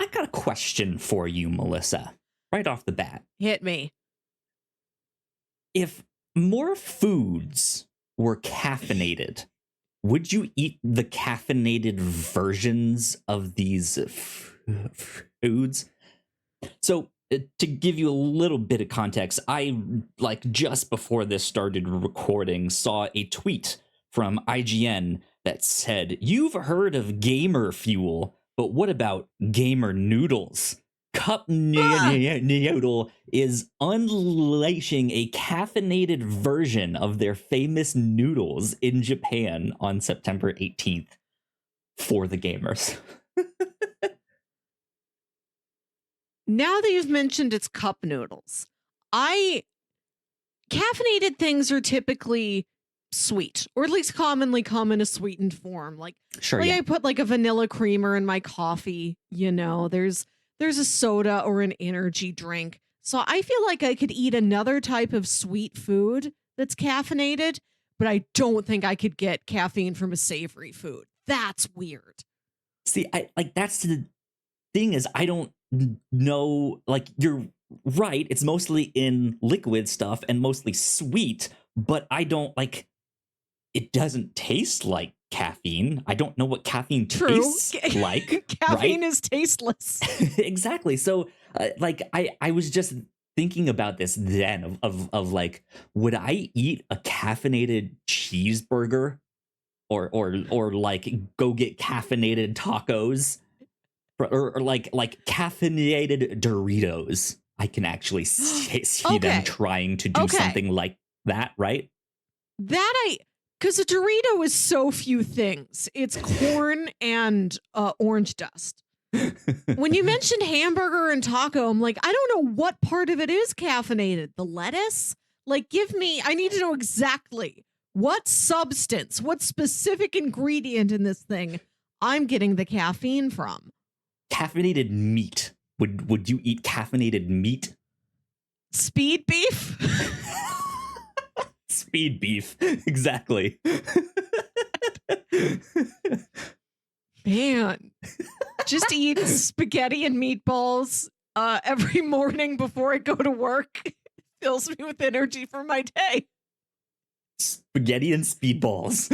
I got a question for you, Melissa, right off the bat. Hit me. If more foods were caffeinated, would you eat the caffeinated versions of these foods? So, to give you a little bit of context, I, like, just before this started recording, saw a tweet from IGN that said, "You've heard of gamer fuel, but what about gamer noodles? Cup Noodle is unleashing a caffeinated version of their famous noodles in Japan on September 18th for the gamers." Now that you've mentioned it's cup noodles, caffeinated things are typically sweet, or at least commonly come in a sweetened form. Sure, yeah. I put like a vanilla creamer in my coffee, there's a soda or an energy drink. So I feel like I could eat another type of sweet food that's caffeinated, but I don't think I could get caffeine from a savory food. That's weird. See, that's the thing is, I don't know, like, you're right, it's mostly in liquid stuff and mostly sweet, but I don't, like, it doesn't taste like caffeine. I don't know what caffeine tastes like. Caffeine is tasteless. Exactly. So, I was just thinking about this then of like, would I eat a caffeinated cheeseburger, or like go get caffeinated tacos, or like caffeinated Doritos? I can actually see them trying to do something like that, right? Because a Dorito is so few things. It's corn and orange dust. When you mentioned hamburger and taco, I'm like, I don't know what part of it is caffeinated. The lettuce? Like, I need to know exactly what substance, what specific ingredient in this thing I'm getting the caffeine from. Caffeinated meat. Would you eat caffeinated meat? Speedbeef? Speedbeef, exactly. Man, just eat spaghetti and meatballs every morning before I go to work. Fills me with energy for my day. Spaghetti and speedballs.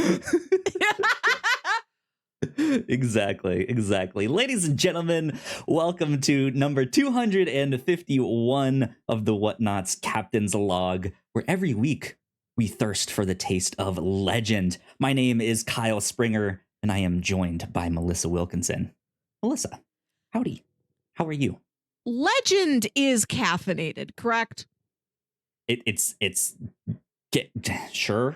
Exactly. Ladies and gentlemen, welcome to number 251 of the Whatnauts Captain's Log, where every week we thirst for the taste of legend. My name is Kyle Springer, and I am joined by Melissa Wilkinson. Melissa, howdy. How are you? Legend is caffeinated, correct? It's sure.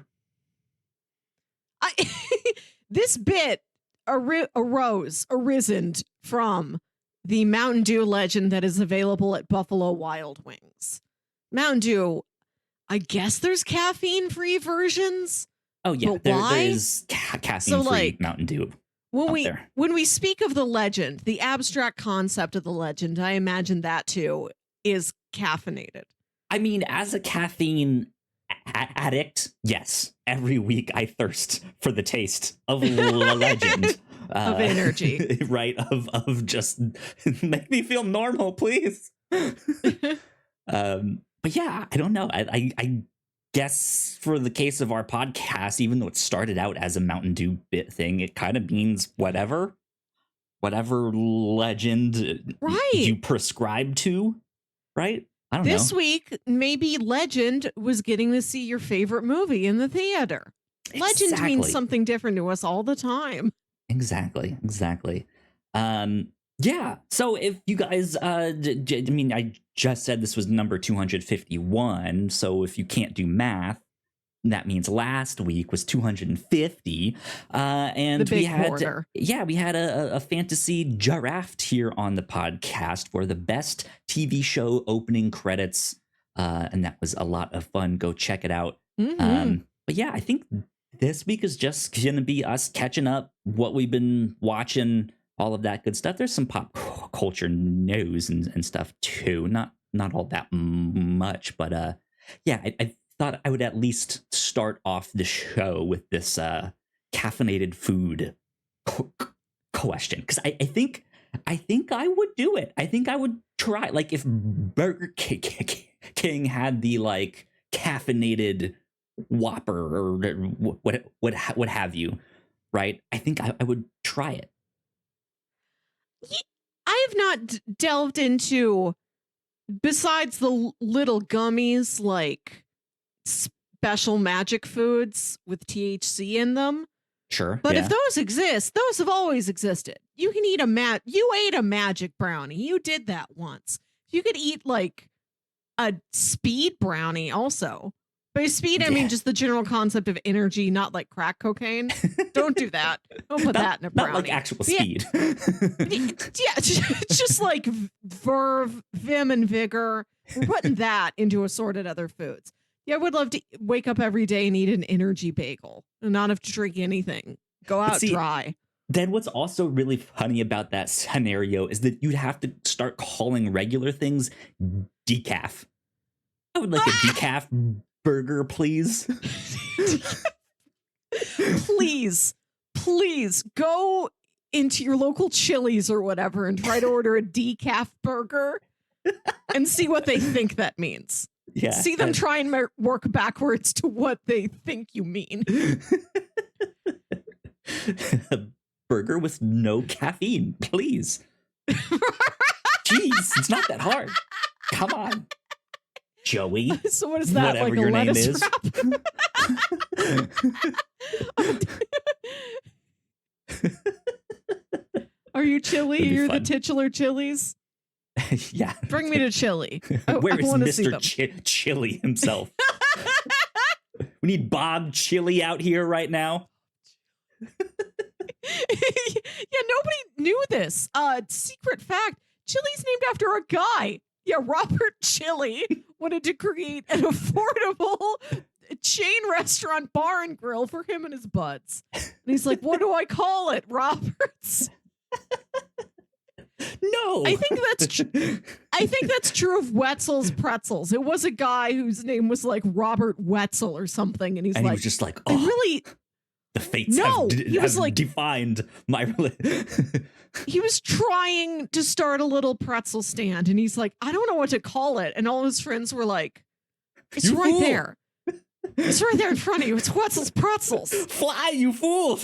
This bit arisen from the Mountain Dew legend that is available at Buffalo Wild Wings. Mountain Dew, I guess there's caffeine-free versions. Oh yeah, there's caffeine-free Mountain Dew. When we speak of the legend, the abstract concept of the legend, I imagine that too is caffeinated. I mean, as a caffeine addict, yes. Every week I thirst for the taste of legend. Of energy. Right, of just make me feel normal, please. But yeah, I don't know. I guess for the case of our podcast, even though it started out as a Mountain Dew bit thing, it kind of means whatever legend you prescribe to, right? I don't know. This week, maybe legend was getting to see your favorite movie in the theater. Legend means something different to us all the time. Exactly. Yeah. So if you guys, I just said this was number 251. So if you can't do math, that means last week was 250. And we had a fantasy draft here on the podcast for the best TV show opening credits. And that was a lot of fun. Go check it out. Mm-hmm. But yeah, I think this week is just going to be us catching up what we've been watching, all of that good stuff. There's some pop culture news and stuff too. Not all that much, but yeah, I thought I would at least start off the show with this caffeinated food question, because I think I think I would do it. I think I would try. Like if Burger King had the like caffeinated Whopper or what have you, right? I think I would try it. I have not delved into, besides the little gummies, like special magic foods with THC in them. Sure. But yeah. if those exist, those have always existed. You can eat you ate a magic brownie. You did that once. You could eat like a speed brownie also. By speed, I mean just the general concept of energy, not like crack cocaine. Don't do that. Don't put that in a brownie. Not like actual speed. Yeah, just like verve, vim, and vigor. We're putting that into assorted other foods. Yeah, I would love to wake up every day and eat an energy bagel and not have to drink anything. Go out dry. Then what's also really funny about that scenario is that you'd have to start calling regular things decaf. I would like a decaf burger, please. Please go into your local Chili's or whatever and try to order a decaf burger and see what they think that means. Yeah. See them try and work backwards to what they think you mean. A burger with no caffeine, please. Jeez, it's not that hard. Come on. Joey. So what is that? Whatever like your a name lettuce is. Wrap? Are you Chili? You're fun. The titular Chili's? Yeah. Bring me to Chili. Where is Mr. Chili himself? We need Bob Chili out here right now. Yeah, nobody knew this. Secret fact, Chili's named after a guy. Yeah, Robert Chili wanted to create an affordable chain restaurant bar and grill for him and his buds. And he's like, what do I call it, Roberts? No. I think that's true of Wetzel's Pretzels. It was a guy whose name was like Robert Wetzel or something. And he was just like, oh, really... The fates have defined my... He was trying to start a little pretzel stand, and he's like, I don't know what to call it. And all his friends were like, it's right there. It's right there in front of you. It's Wetzel's Pretzels. Fly, you fool.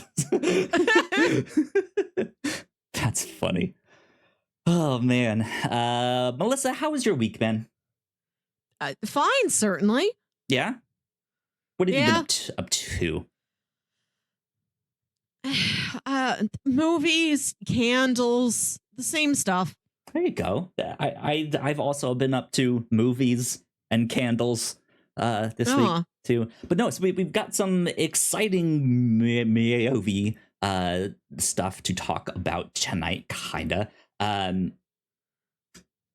That's funny. Oh, man. Melissa, how was your week, man? Fine, certainly. Yeah? What have you been up to? Movies, candles, the same stuff. There you go. I've also been up to movies and candles this week too. But no, so we've got some exciting movie stuff to talk about tonight, kinda.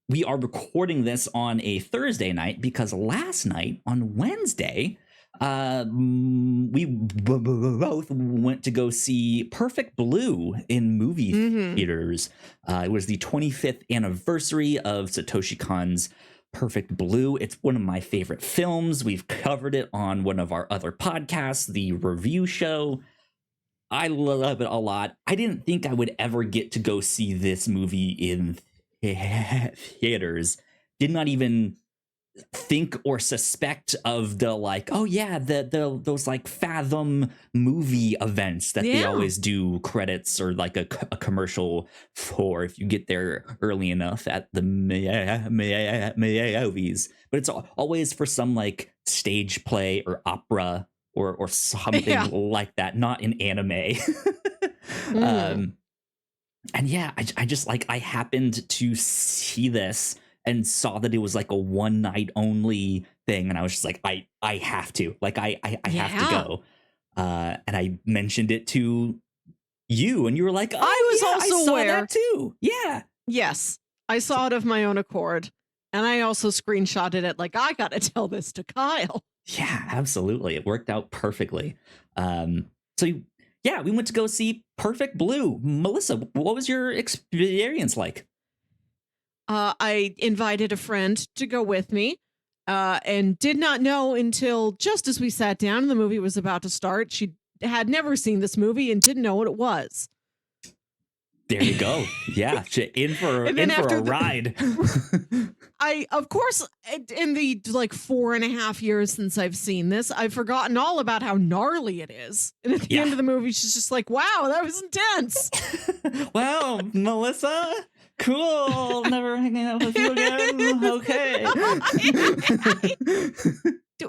We are recording this on a Thursday night because last night on Wednesday, we both went to go see Perfect Blue in movie theaters. It was the 25th anniversary of Satoshi Kon's Perfect Blue. It's one of my favorite films. We've covered it on one of our other podcasts, the review show. I love it a lot. I didn't think I would ever get to go see this movie in theaters. Did not even think or suspect of the like, oh yeah, the those like Fathom movie events that they always do credits or like a commercial for if you get there early enough at the movies. But it's always for some like stage play or opera or something like that, not in anime. And yeah, I just like I happened to see this and saw that it was like a one night only thing. And I was just like, I have to, like, I have to go. And I mentioned it to you and you were like, oh, I was also aware that too. Yeah. Yes. I saw it of my own accord. And I also screenshotted it. Like, I got to tell this to Kyle. Yeah, absolutely. It worked out perfectly. So yeah, we went to go see Perfect Blue. Melissa, what was your experience like? I invited a friend to go with me and did not know until just as we sat down and the movie was about to start. She had never seen this movie and didn't know what it was. There you go. Yeah, in for And then a ride. Of course, in the like 4.5 years since I've seen this, I've forgotten all about how gnarly it is. And at the end of the movie, she's just like, wow, that was intense. Wow, Melissa, cool. Never hanging out with you again. Okay.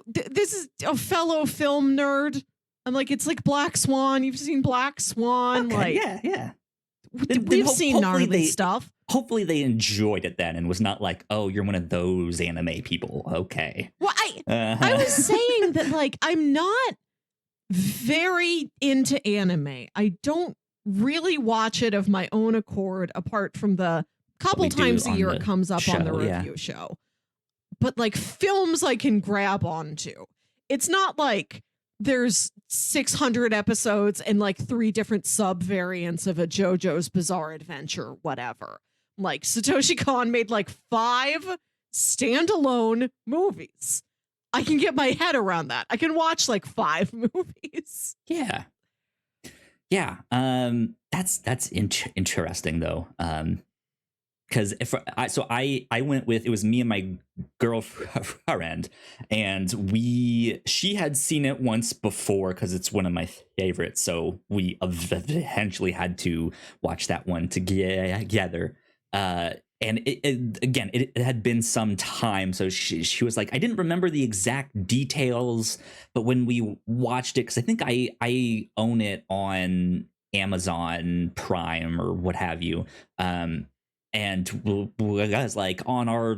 This is a fellow film nerd. I'm like, it's like Black Swan. You've seen Black Swan. Okay, like, yeah. We've seen gnarly stuff. Hopefully they enjoyed it then and was not like, oh, you're one of those anime people. Okay. Well, I was saying that, like, I'm not very into anime. I don't really watch it of my own accord, apart from the couple times a year it comes up on the review show. But like films I can grab onto. It's not like there's 600 episodes and like 3 different sub variants of a JoJo's Bizarre Adventure, whatever. Like Satoshi Kon made like 5 standalone movies. I can get my head around that. I can watch like 5 movies. Yeah. That's interesting though. Because I went with, it was me and my girlfriend, and she had seen it once before because it's one of my favorites. So we eventually had to watch that one together. And it had been some time, so she was like, I didn't remember the exact details, but when we watched it, because I think I own it on Amazon Prime or what have you. And guys, like on our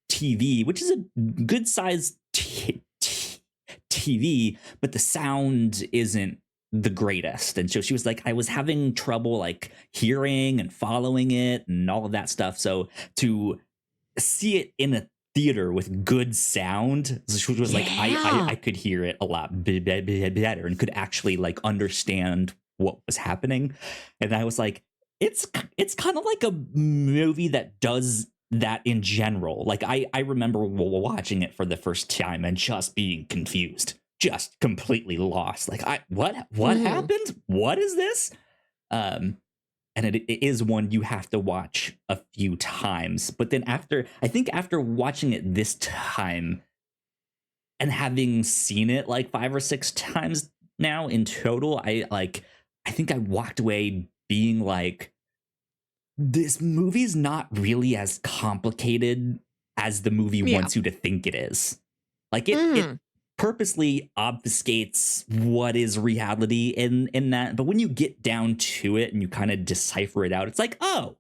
TV, which is a good sized TV, but the sound isn't the greatest. And so she was like, I was having trouble like hearing and following it and all of that stuff. So to see it in a theater with good sound, she was like, I could hear it a lot better and could actually like understand what was happening. And I was like, it's kind of like a movie that does that in general. Like I remember watching it for the first time and just being confused, just completely lost. Like what happened? What is this? And it is one you have to watch a few times. But then after watching it this time and having seen it like 5 or 6 times now in total, I think I walked away being like, this movie's not really as complicated as the movie wants you to think it is. Like it purposely obfuscates what is reality in that. But when you get down to it and you kind of decipher it out, it's like, oh,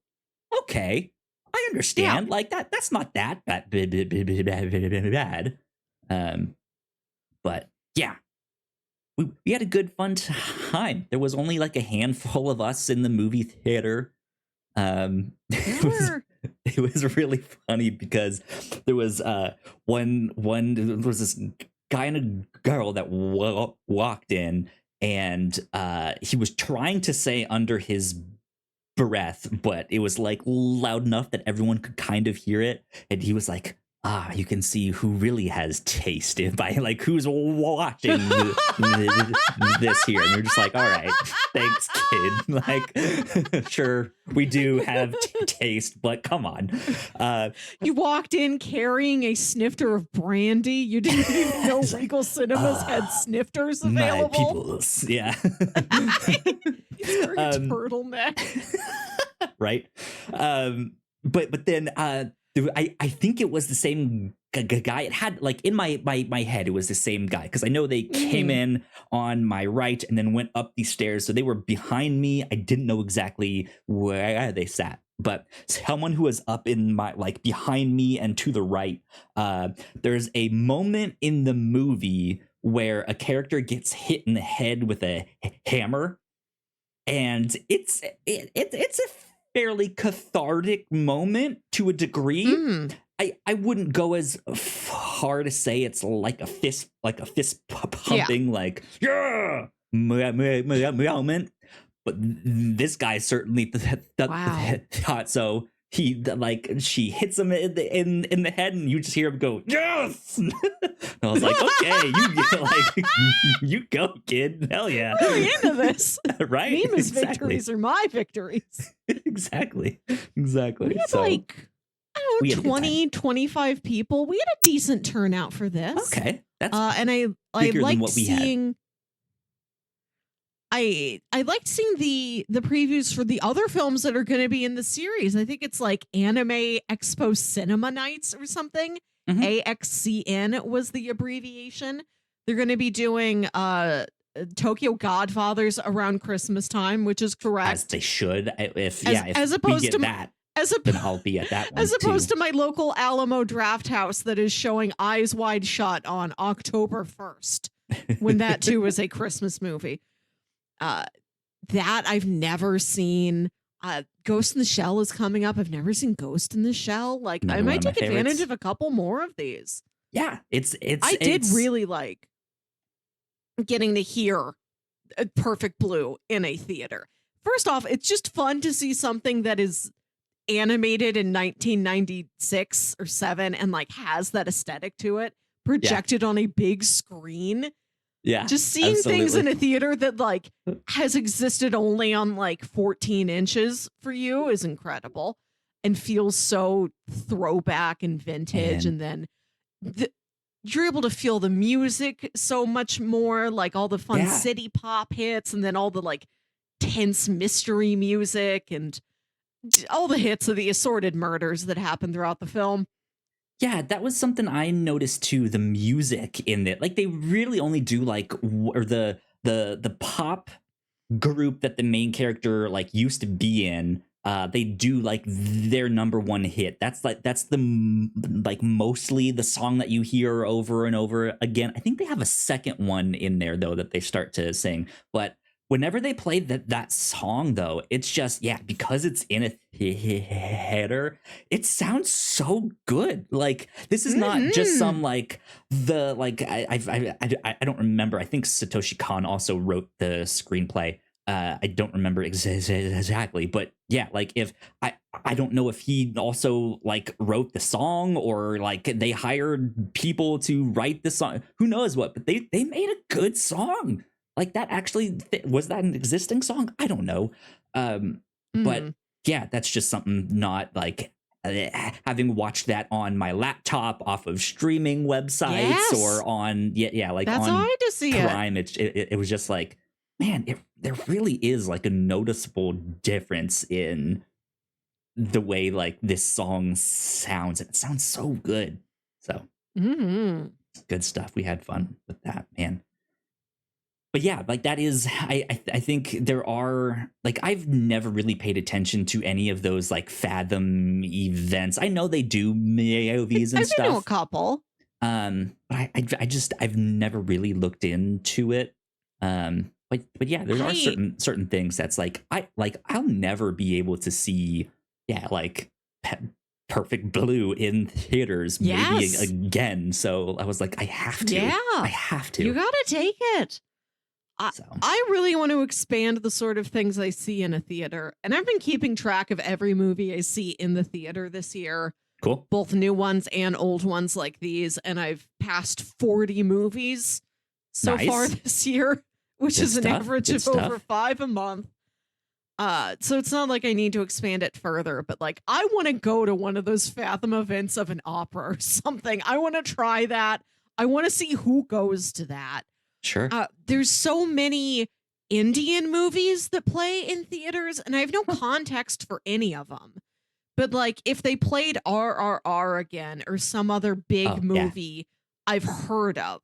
okay, I understand. Yeah. Like that's not that bad. But yeah. We had a good fun time. There was only like a handful of us in the movie theater. It was really funny because there was there was this guy and a girl that walked in, and he was trying to say under his breath, but it was like loud enough that everyone could kind of hear it, and he was like, you can see who really has taste by like who's watching this here. And you're just like, all right, thanks, kid. Like, sure, we do have taste, but come on. You walked in carrying a snifter of brandy. You didn't even know Regal Cinemas had snifters available. My peoples, yeah. He's wearing a turtleneck. Right. But then I think it was the same guy. It had like in my head, it was the same guy because I know they came in on my right and then went up these stairs. So they were behind me. I didn't know exactly where they sat, but someone who was up in my like behind me and to the right. There's a moment in the movie where a character gets hit in the head with a hammer, and it's a fairly cathartic moment to a degree. I wouldn't go as far to say it's like a fist pumping like moment, but this guy certainly thought so. she hits him in the head, and you just hear him go, yes. And I was like, okay, you go, kid. Hell yeah. Really into this. Right? Mima's victories are my victories. Exactly. We had So, I don't we know, had a good 20, 25 people. We had a decent turnout for this. okay, that's And I bigger than liked what we had. seeing. I liked seeing the previews for the other films that are going to be in the series. I think it's like Anime Expo Cinema Nights or something. Mhm. AXCN was the abbreviation. They're going to be doing Tokyo Godfathers around Christmas time, which is correct. As they should. If as we opposed get to that, as a, then I'll be at that one as opposed too. to my local Alamo Draft House that is showing Eyes Wide Shut on October 1st, when that too is a Christmas movie. That I've never seen. Ghost in the Shell is coming up. I've never seen Ghost in the Shell. Like, Another I one might of my take advantage favorites. of a couple more of these. Yeah, I did really like getting to hear Perfect Blue in a theater. First off, it's just fun to see something that is animated in 1996 or 7 and like has that aesthetic to it, projected on a big screen. Yeah, Just seeing things in absolutely. a theater that like has existed only on like 14 inches for you is incredible and feels so throwback and vintage. And And then you're able to feel the music so much more, like all the fun yeah, city pop hits and then all the like tense mystery music and all the hits of the assorted murders that happen throughout the film. yeah, that was something I noticed too. The music in it, like they really only do like or the pop group that the main character like used to be in. They do like their number one hit. That's like mostly the song that you hear over and over again. I think they have a second one in there though that they start to sing, but whenever they play that song though, it's just because it's in a theater, it sounds so good. Like this is not just some like the like I don't remember. I think Satoshi Kon also wrote the screenplay. I don't remember exactly, but yeah, like if I don't know if he also like wrote the song or like they hired people to write the song. Who knows what? But they made a good song. Like that actually was that an existing song? I don't know. But yeah, that's just something not like having watched that on my laptop off of streaming websites or on like that's on how I to see Prime. It was just like, man, there really is like a noticeable difference in the way like this song sounds. It sounds so good. So good stuff. We had fun with that, man. But yeah, like that is, I think there are like I've never really paid attention to any of those like Fathom events. I know they do MAOVs and stuff. I know a couple. But I've never really looked into it. But yeah, there are certain things that's like I'll never be able to see like Perfect Blue in theaters maybe again. So I was like, I have to. Yeah, I have to. You gotta take it. I really want to expand the sort of things I see in a theater. And I've been keeping track of every movie I see in the theater this year. Cool. Both new ones and old ones like these. And I've passed 40 movies so far this year, which is an average of over 5 a month. So it's not like I need to expand it further, but like I want to go to one of those Fathom events of an opera or something. I want to try that. I want to see who goes to that. Sure. There's so many Indian movies that play in theaters, and I have no context for any of them. But like, if they played RRR again or some other big movie I've heard of,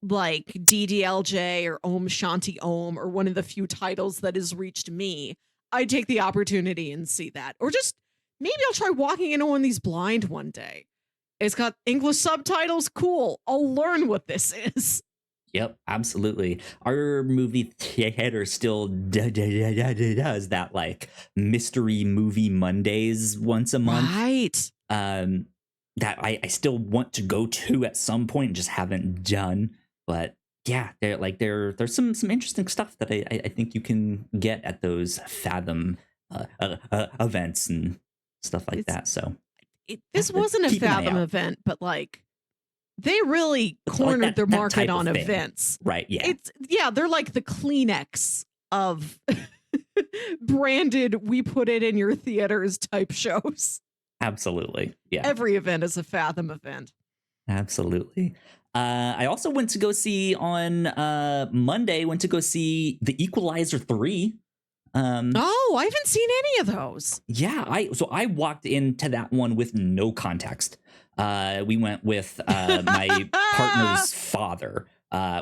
like DDLJ or Om Shanti Om or one of the few titles that has reached me, I'd take the opportunity and see that. Or just maybe I'll try walking into one of these blind one day. It's got English subtitles. Cool. I'll learn what this is. Yep, absolutely. Our movie theater still does that like mystery movie Mondays once a month. Right. That I still want to go to at some point and just haven't done. But yeah, there's some interesting stuff that I think you can get at those Fathom events. And stuff like that. So this wasn't a keep an eye Fathom out. event, but like they really It's cornered like their that market type on of thing. events. Right. Yeah. They're like the Kleenex of branded, we put it in your theaters type shows. Absolutely. Yeah. Every event is a Fathom event. Absolutely. I also went to go see on Monday, the Equalizer 3. Oh, I haven't seen any of those. Yeah, I walked into that one with no context. We went with my partner's father,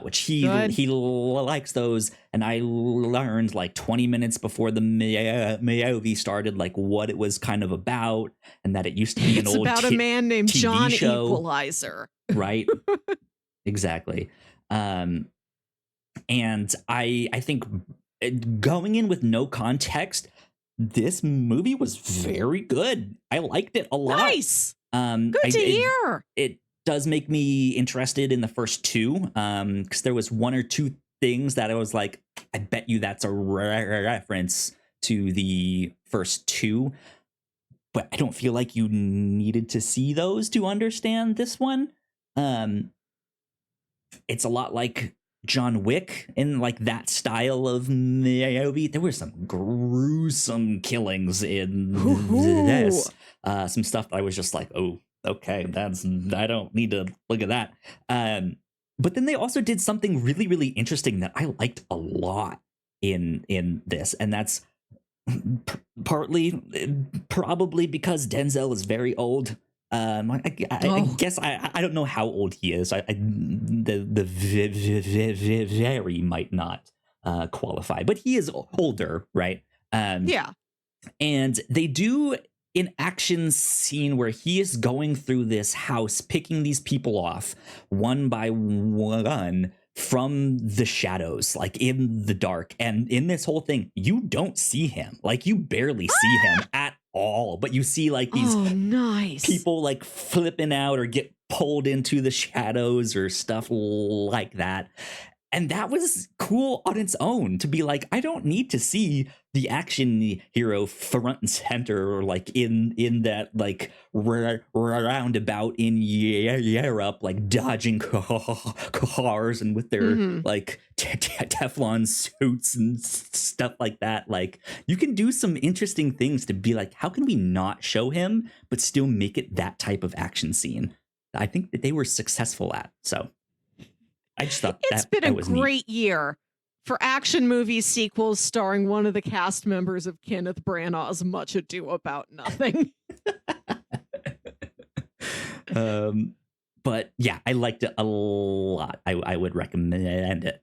which he likes those, and I learned like 20 minutes before the movie started like what it was kind of about, and that it used to be an old about a man named TV John show. Equalizer. Right. Exactly. And I think going in with no context, this movie was very good. I liked it a lot. Nice. Good to hear. It does make me interested in the first two, because there was one or two things that I was like, I bet you that's a reference to the first two, but I don't feel like you needed to see those to understand this one. It's a lot like John Wick in like that style of movie. There were some gruesome killings in this. Some stuff that I was just like, oh, okay, I don't need to look at that. But then they also did something really, really interesting that I liked a lot in this, and that's probably because Denzel is very old. I guess I don't know how old he is. The very might not qualify, but he is older, right? Yeah. And they do an action scene where he is going through this house, picking these people off one by one from the shadows, like in the dark. And in this whole thing, you don't see him. Like you barely see him at all, but you see like these people like flipping out or get pulled into the shadows or stuff like that. And that was cool on its own to be like, I don't need to see the action hero front and center or like in that like roundabout in Europe, like dodging cars and with their like Teflon suits and stuff like that. Like you can do some interesting things to be like, how can we not show him but still make it that type of action scene? I think that they were successful at. So I just thought it's been a great year for action movie sequels starring one of the cast members of Kenneth Branagh's Much Ado About Nothing. But yeah, I liked it a lot. I would recommend it.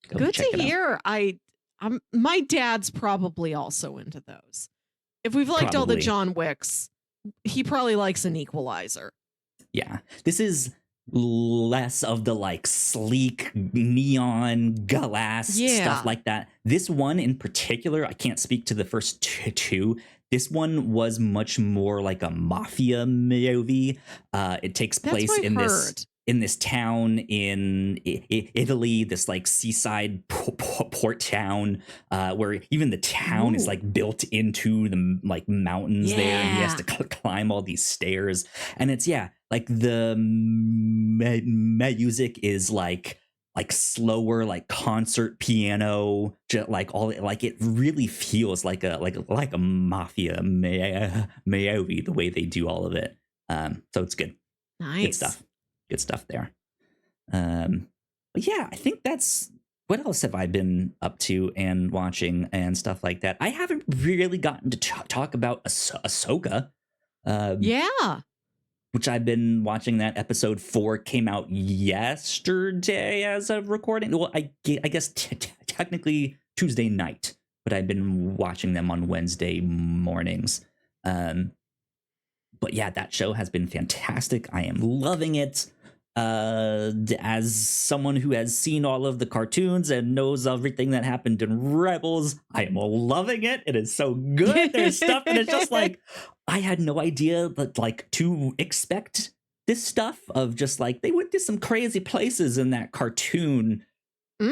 Good to hear. My dad's probably also into those. If we've liked all the John Wicks, he probably likes an Equalizer. Yeah, this is less of the like sleek neon glass stuff like that. This one in particular, I can't speak to the first two. This one was much more like a mafia movie. It takes place in this town in Italy, this like seaside port town, where even the town is like built into the like mountains there, and he has to climb all these stairs. And it's like the music is like slower, like concert piano, just like all like it really feels like a mafia movie the way they do all of it. So it's good. Nice. Good stuff there. But yeah, I think that's what else have I been up to and watching and stuff like that. I haven't really gotten to talk about Ahsoka. Which I've been watching. That episode 4 came out yesterday as of recording. Well, I guess technically Tuesday night, but I've been watching them on Wednesday mornings. But yeah, that show has been fantastic. I am loving it. As someone who has seen all of the cartoons and knows everything that happened in Rebels, I am loving it. It is so good. There's stuff and it's just like, I had no idea that like to expect this stuff of just like they went to some crazy places in that cartoon.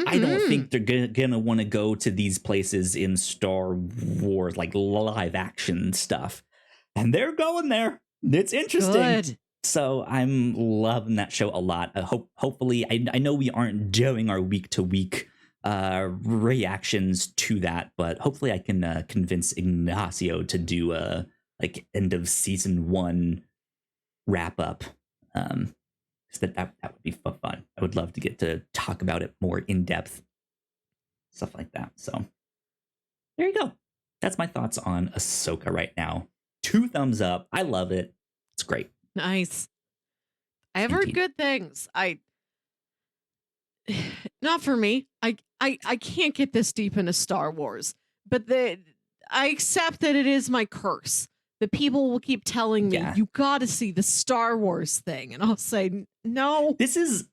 I don't think they're gonna want to go to these places in Star Wars, like live action stuff. and they're going there. It's interesting. Good. So I'm loving that show a lot. Hopefully, I know we aren't doing our week to week reactions to that, but hopefully I can convince Ignacio to do a like end of season 1 wrap up. That would be fun. I would love to get to talk about it more in depth, stuff like that. So there you go. That's my thoughts on Ahsoka right now. 2 thumbs up. I love it. It's great. Nice. I have heard good things. Not for me. I can't get this deep into Star Wars, but I accept that it is my curse. The people will keep telling me, you got to see the Star Wars thing. And I'll say, no. This is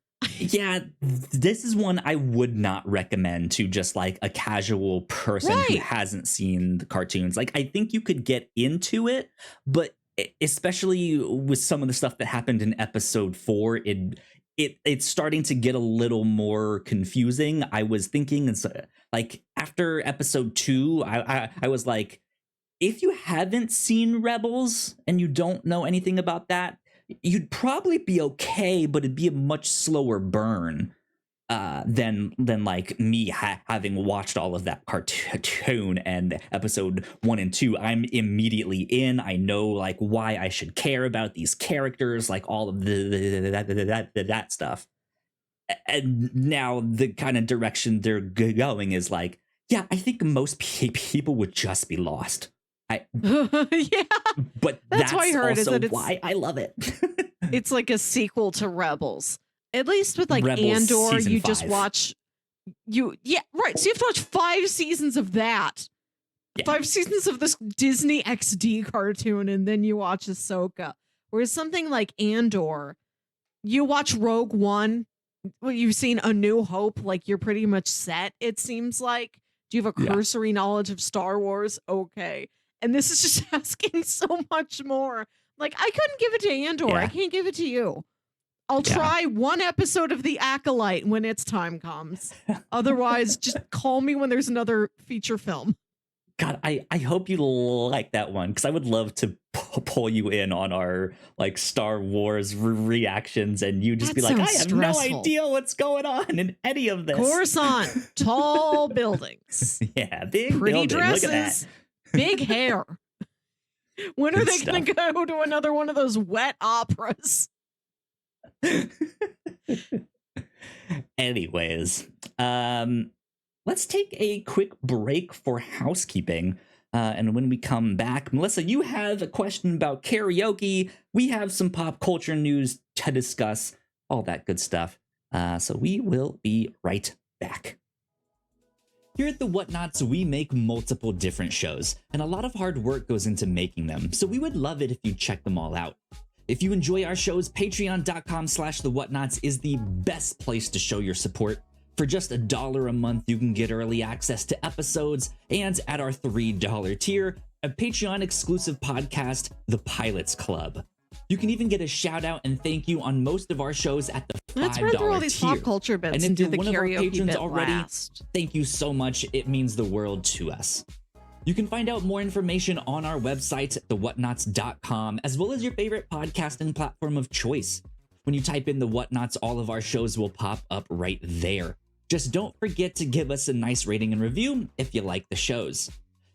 one I would not recommend to just like a casual person who hasn't seen the cartoons. Like, I think you could get into it, but especially with some of the stuff that happened in episode 4, it's starting to get a little more confusing. I was thinking, like, after episode 2, I was like, if you haven't seen Rebels and you don't know anything about that, you'd probably be okay, but it'd be a much slower burn than like me having watched all of that cartoon and episode 1 and 2. I'm immediately in. I know like why I should care about these characters, like all of that stuff. And now the kind of direction they're going is like, yeah, I think most people would just be lost. Yeah, but that's why I heard also why I love it. It's like a sequel to Rebels. At least with like Rebels Andor, you 5. just watch So you have to watch 5 seasons of that. Yeah. 5 seasons of this Disney XD cartoon, and then you watch Ahsoka. Whereas something like Andor, you watch Rogue One, you've seen A New Hope, like you're pretty much set, it seems like. Do you have a cursory knowledge of Star Wars? Okay. And this is just asking so much more. Like, I couldn't give it to Andor. Yeah. I can't give it to you. I'll try 1 episode of The Acolyte when its time comes. Otherwise, just call me when there's another feature film. God, I hope you like that one, because I would love to pull you in on our like Star Wars reactions, and you just be like, I have stressful. No idea what's going on in any of this. Coruscant, tall buildings. Yeah, big pretty building. dresses, look at that. Big hair. When are they going to go to another one of those wet operas? Anyways, let's take a quick break for housekeeping. And when we come back, Melissa, you have a question about karaoke. We have some pop culture news to discuss, all that good stuff. So we will be right back. Here at the Whatnauts, we make multiple different shows, and a lot of hard work goes into making them, so we would love it if you check them all out. If you enjoy our shows, patreon.com/thewhatnauts is the best place to show your support. For just $1 a month, you can get early access to episodes, and at our $3 tier, a Patreon exclusive podcast, The Pilots Club. You can even get a shout out and thank you on most of our shows at the $5 Let's run through all these tier. pop culture bits and and if do you're the one of our karaoke patrons bit already, last. Thank you so much. It means the world to us. You can find out more information on our website, thewhatnauts.com, as well as your favorite podcasting platform of choice. When you type in The Whatnauts, all of our shows will pop up right there. Just don't forget to give us a nice rating and review if you like the shows.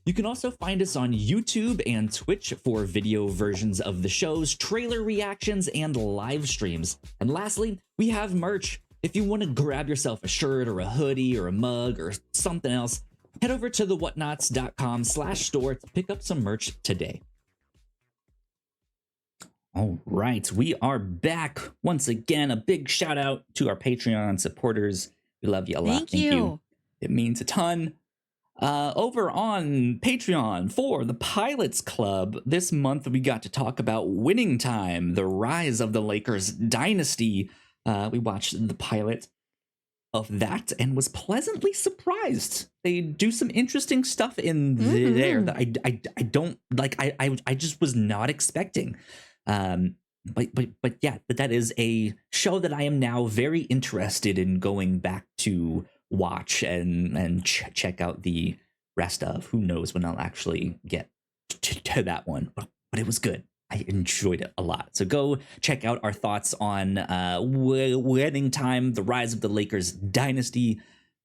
You can also find us on YouTube and Twitch for video versions of the shows, trailer reactions, and live streams. And lastly, we have merch. If you want to grab yourself a shirt or a hoodie or a mug or something else, head over to thewhatnauts.com/store to pick up some merch today. All right, we are back once again. A big shout out to our Patreon supporters. We love you a lot. Thank you. It means a ton. Over on Patreon for the Pilots Club, this month we got to talk about Winning Time, the rise of the Lakers dynasty. We watched the pilot of that and was pleasantly surprised. They do some interesting stuff in there that I don't like. I just was not expecting. But yeah, but that is a show that I am now very interested in going back to watch and check out the rest of. Who knows when I'll actually get to that one. but it was good. I enjoyed it a lot. So go check out our thoughts on Wedding Time, the Rise of the Lakers Dynasty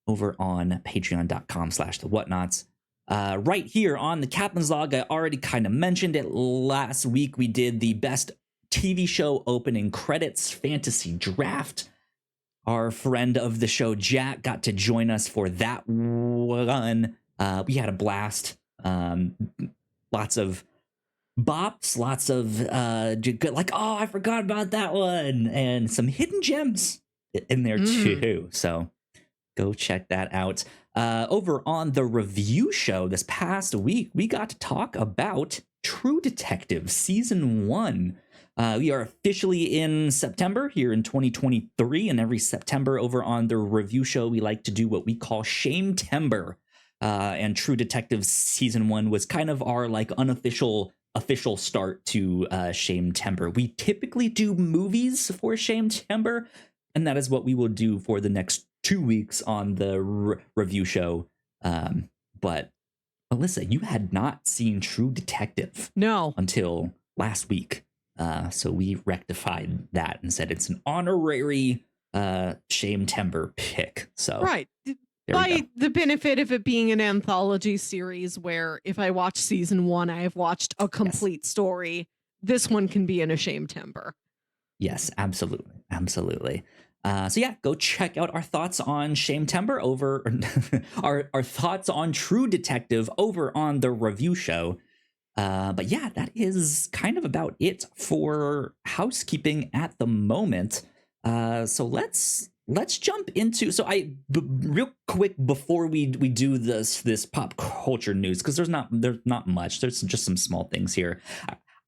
over on patreon.com/the Whatnauts. Right here on the Captain's Log, I already kind of mentioned it last week. We did the best TV show opening credits fantasy draft. Our friend of the show, Jack, got to join us for that one. We had a blast. Lots of bops, lots of like, oh, I forgot about that one, and some hidden gems in there too. So go check that out. Over on the review show this past week, we got to talk about True Detective Season 1. We are officially in September here in 2023, and every September over on the review show, we like to do what we call Shame-tember. And True Detective Season 1 was kind of our like official start to Shame-tember. We typically do movies for Shame-tember, and that is what we will do for the next 2 weeks on the review show. But Alyssa, you had not seen True Detective until last week. So we rectified that and said it's an honorary Shame-tember pick. So right. By the benefit of it being an anthology series where if I watch season 1, I have watched a complete story. This one can be in a Shame-tember. Yes, absolutely. Absolutely. So yeah, go check out our thoughts on Shame-tember over our thoughts on True Detective over on the review show. But yeah, that is kind of about it for housekeeping at the moment. So let's jump into. So real quick before we do this pop culture news, because there's not much. There's just some small things here.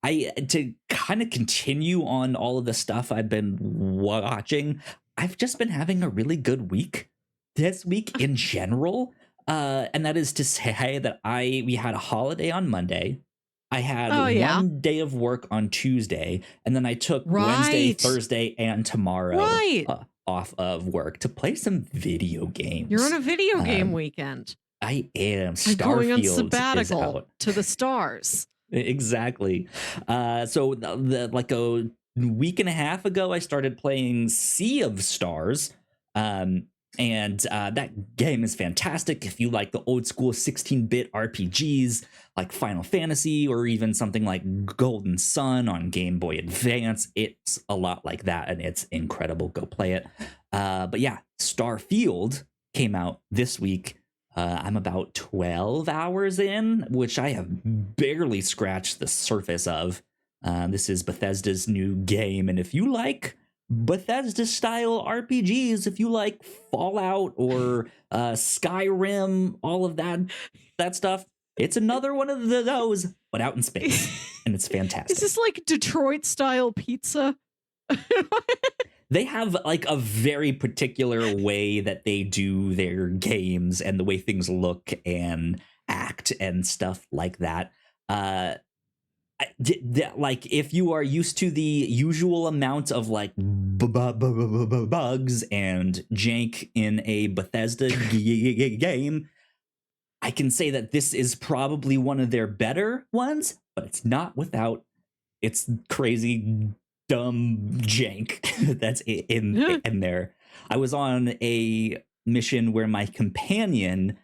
To kind of continue on all of the stuff I've been watching, I've just been having a really good week this week in general. And that is to say that we had a holiday on Monday. I had 1 day of work on Tuesday, and then I took Wednesday, Thursday, and tomorrow off of work to play some video games. You're on a video game weekend. I am. I'm going on Starfield sabbatical to the stars. Exactly. So like a week and a half ago, I started playing Sea of Stars. And that game is fantastic if you like the old school 16-bit RPGs like Final Fantasy or even something like Golden Sun on Game Boy Advance. It's a lot like that, and it's incredible. Go play it. But yeah, Starfield came out this week. I'm about 12 hours in, which I have barely scratched the surface of. This is Bethesda's new game, and if you like Bethesda style RPGs, if you like Fallout or Skyrim, all of that stuff, it's another one of those, but out in space, and it's fantastic. Is this like Detroit style pizza? They have like a very particular way that they do their games and the way things look and act and stuff like that. Like if you are used to the usual amount of like bugs and jank in a Bethesda game, I can say that this is probably one of their better ones, but it's not without its crazy dumb jank that's in there. I was on a mission where my companion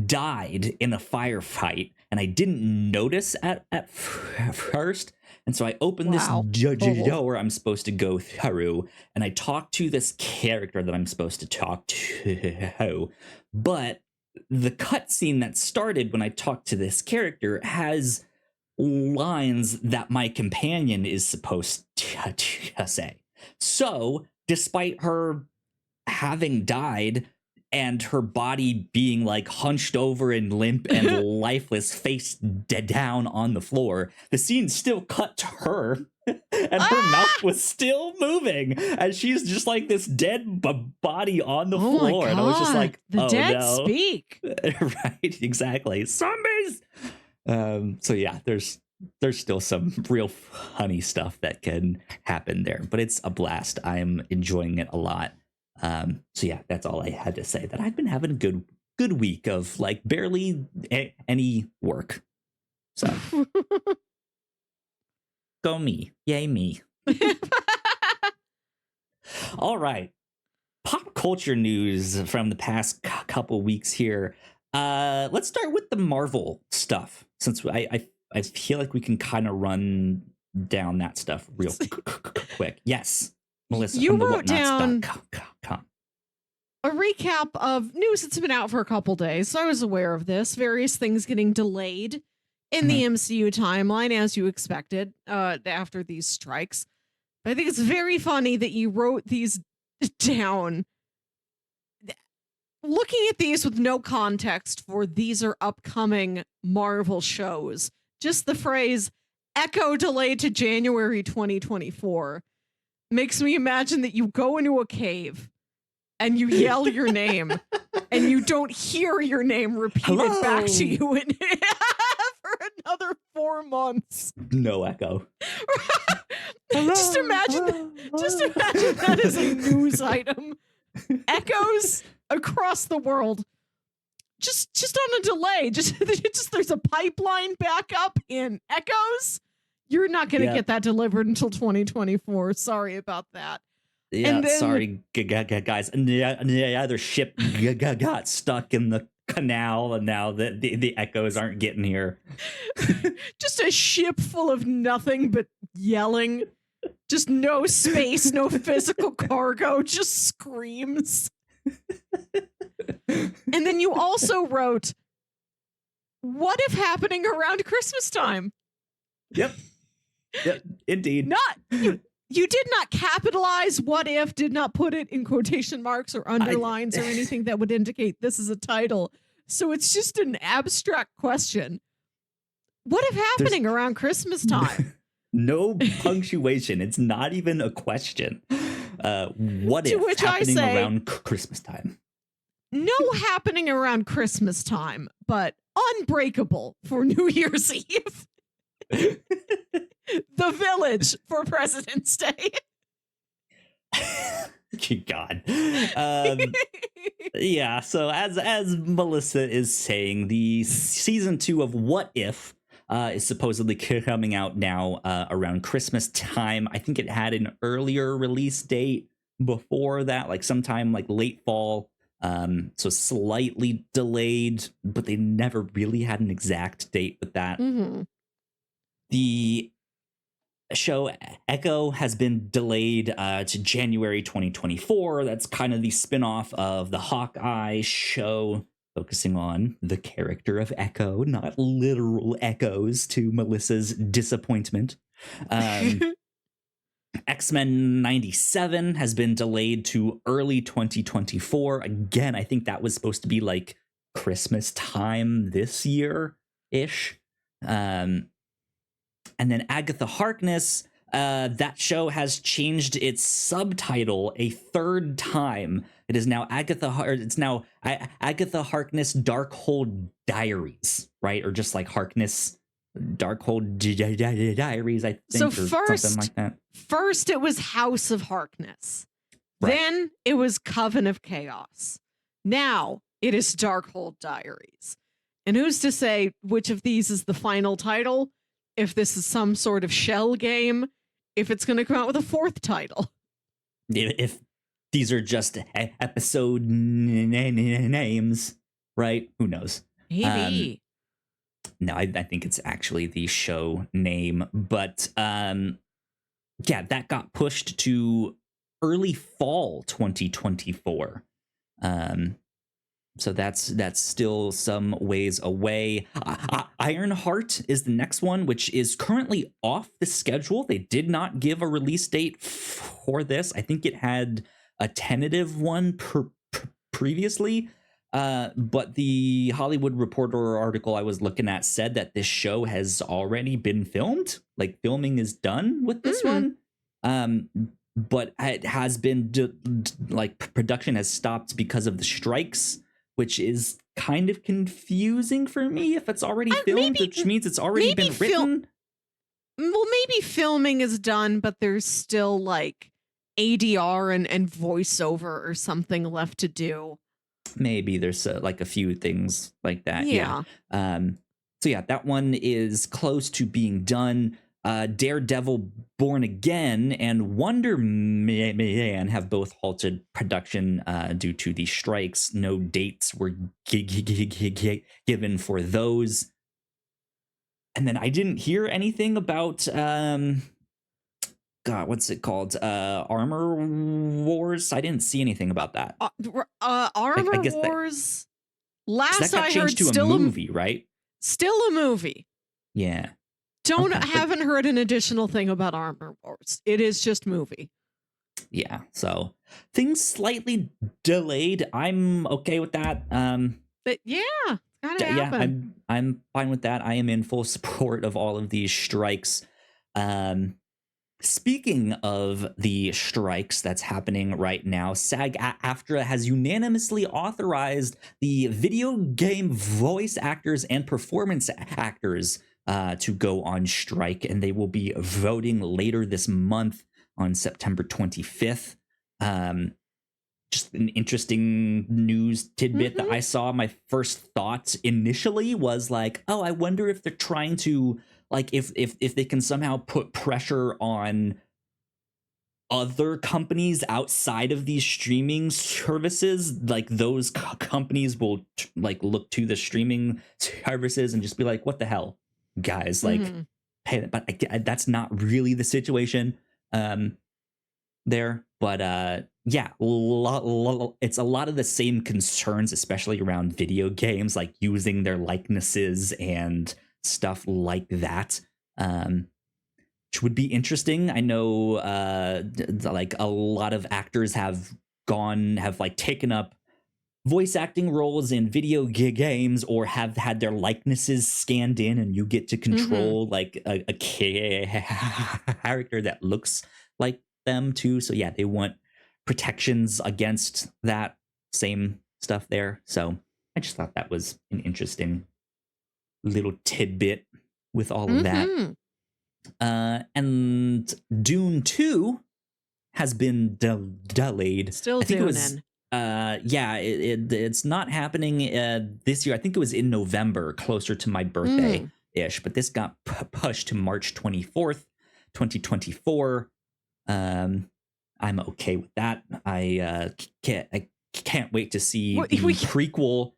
died in a firefight, and I didn't notice at first. And so I opened this door I'm supposed to go through, and I talked to this character that I'm supposed to talk to. But the cutscene that started when I talked to this character has lines that my companion is supposed to say. So despite her having died and her body being like hunched over and limp and lifeless, face down on the floor, the scene still cut to her, and her mouth was still moving as she's just like this dead body on the floor. And I was just like, the dead speak. Right, exactly. Zombies. So yeah, there's still some real funny stuff that can happen there, but it's a blast. I'm enjoying it a lot. So yeah, that's all I had to say. That I've been having a good week of like barely any work. So Go me. Yay me. All right. Pop culture news from the past couple weeks here. Let's start with the Marvel stuff, since I feel like we can kind of run down that stuff real quick. Yes, Melissa, You from the wrote down Whatnauts.com. a recap of news that's been out for a couple days. So I was aware of this. Various things getting delayed in the MCU timeline, as you expected, after these strikes. But I think it's very funny that you wrote these down. Looking at these with no context for these are upcoming Marvel shows, just the phrase Echo delayed to January 2024 makes me imagine that you go into a cave and you yell your name and you don't hear your name repeated back to you for another 4 months. No Echo. Just imagine that as a news item. Echoes across the world just on a delay. Just there's a pipeline backup in Echoes. You're not going to get that delivered until 2024. Sorry about that. Yeah, and then, sorry, guys. The other ship got stuck in the canal, and now the Echoes aren't getting here. Just a ship full of nothing but yelling. Just no space, no physical cargo, just screams. And then you also wrote, what if happening around Christmas time? Yep, indeed. You did not capitalize what if, did not put it in quotation marks or underlines or anything that would indicate this is a title. So it's just an abstract question. What if happening around Christmas time? No punctuation. It's not even a question. What To if which I happening say, around Christmas time? No happening around Christmas time, but unbreakable for New Year's Eve. The Village for President's Day. God. Yeah, so as Melissa is saying, the season 2 of What If is supposedly coming out now around Christmas time. I think it had an earlier release date before that, like sometime like late fall. So slightly delayed, but they never really had an exact date with that. Mm-hmm. The show Echo has been delayed to January 2024. That's kind of the spinoff of the Hawkeye show, focusing on the character of Echo, not literal echoes to Melissa's disappointment. X-Men 97 has been delayed to early 2024. Again, I think that was supposed to be like Christmas time this year-ish. And then Agatha Harkness, that show has changed its subtitle a third time. It is now Agatha Harkness Darkhold Diaries, right? Or just like Harkness Darkhold Diaries, I think. So or something like that. First it was House of Harkness. Right. Then it was Coven of Chaos. Now it is Darkhold Diaries. And who's to say which of these is the final title? If this is some sort of shell game, if it's going to come out with a fourth title. If these are just episode names, right? Who knows? Maybe. No, I think it's actually the show name. But yeah, that got pushed to early fall 2024. So that's still some ways away. Ironheart is the next one, which is currently off the schedule. They did not give a release date for this. I think it had a tentative one previously. But the Hollywood Reporter article I was looking at said that this show has already been filmed. Like filming is done with this one. But it has been like production has stopped because of the strikes, which is kind of confusing for me if it's already filmed, which means it's already been written. Well, maybe filming is done, but there's still like ADR and voiceover or something left to do. Maybe there's like a few things like that. Yeah. So yeah, that one is close to being done. Daredevil Born Again and Wonder Man have both halted production due to the strikes. No dates were given for those. And then I didn't hear anything about what's it called? Armor Wars. I didn't see anything about that. Armor Wars. Last that got I changed heard, to still a movie, right? Still a movie. Yeah. Haven't heard an additional thing about Armor Wars. It is just movie. Yeah. So things slightly delayed. I'm okay with that. But yeah, gotta happen. I'm fine with that. I am in full support of all of these strikes. Speaking of the strikes that's happening right now, SAG-AFTRA has unanimously authorized the video game voice actors and performance actors to go on strike, and they will be voting later this month on September 25th. Just an interesting news tidbit that I saw. My first thought initially was like, oh, I wonder if they're trying to, like, if they can somehow put pressure on other companies outside of these streaming services, like those companies will like look to the streaming services and just be like, what the hell, guys, like, hey, but that's not really the situation there. But yeah, it's a lot of the same concerns, especially around video games, like using their likenesses and stuff like that, which would be interesting. I know like a lot of actors have like taken up voice acting roles in video games or have had their likenesses scanned in, and you get to control like a character that looks like them too. So yeah, they want protections against that same stuff there. So I just thought that was an interesting little tidbit with all of that. And Dune 2 has been delayed. Still Dune. It's not happening this year. I think it was in November, closer to my birthday ish, but this got pushed to March 24th, 2024. I'm okay with that. I can't wait to see the prequel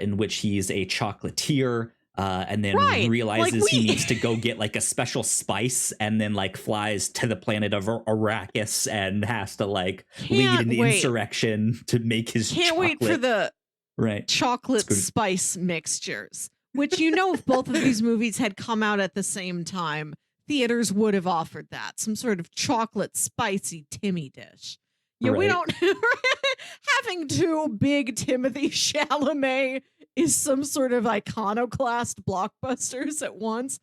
in which he's a chocolatier and then realizes he needs to go get like a special spice and then like flies to the planet of Arrakis and has to like lead an insurrection to make his chocolate. Wait for the chocolate spice mixtures, which, you know, if both of these movies had come out at the same time, theaters would have offered that, some sort of chocolate spicy Timmy dish. Yeah, we don't. Having two big Timothy Chalamet is some sort of iconoclast blockbusters at once.